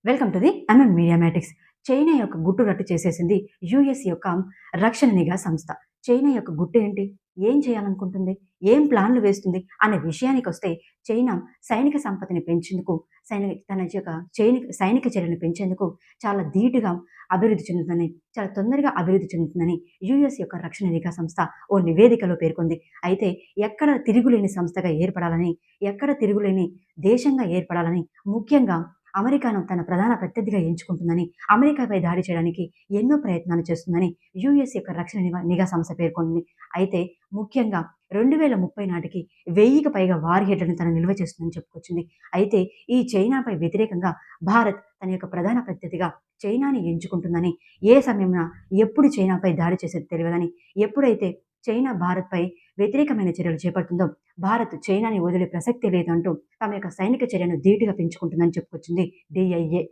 Welcome to the Mediamatics. China యొక్క గుట్టు రట్టు చేసేసింది యుఎస్ యొక్క రక్షణ నిఘా సంస్థ. చైనా యొక్క గుట్టు ఏంటి? ఏం చేయాలనుకుంటుంది? ఏం ప్లాన్లు వేస్తుంది? అనే విషయానికొస్తే చైనా సైనిక సంపత్తిని పెంచేందుకు, తన యొక్క సైనిక చర్యలను పెంచేందుకు చాలా ధీటుగా అభివృద్ధి చెందుతుందని, చాలా తొందరగా అభివృద్ధి చెందుతుందని యుఎస్ యొక్క రక్షణ నిఘా సంస్థ ఓ నివేదికలో పేర్కొంది. అయితే ఎక్కడ తిరుగులేని సంస్థగా ఏర్పడాలని, ఎక్కడ తిరుగులేని దేశంగా ఏర్పడాలని, ముఖ్యంగా అమెరికాను తన ప్రధాన ప్రత్యర్థిగా ఎంచుకుంటుందని, అమెరికాపై దాడి చేయడానికి ఎన్నో ప్రయత్నాలు చేస్తుందని యుఎస్ యొక్క రక్షణ నిఘా సంస్థ పేర్కొంది. అయితే ముఖ్యంగా 2030 నాటికి 1000కి పైగా వార్ హెడ్లను తను నిల్వ చేస్తుందని చెప్పుకొచ్చింది. అయితే ఈ చైనాపై వ్యతిరేకంగా భారత్ తన యొక్క ప్రధాన ప్రత్యర్థిగా చైనాని ఎంచుకుంటుందని, ఏ సమయంలో ఎప్పుడు చైనాపై దాడి చేసేది తెలియదని, ఎప్పుడైతే చైనా భారత్పై వ్యతిరేకమైన చర్యలు చేపడుతుందో భారత్ చైనాని వదిలే ప్రసక్తే లేదంటూ తమ యొక్క సైనిక చర్యను ధీటుగా పెంచుకుంటుందని చెప్పుకొచ్చింది డిఐఏ.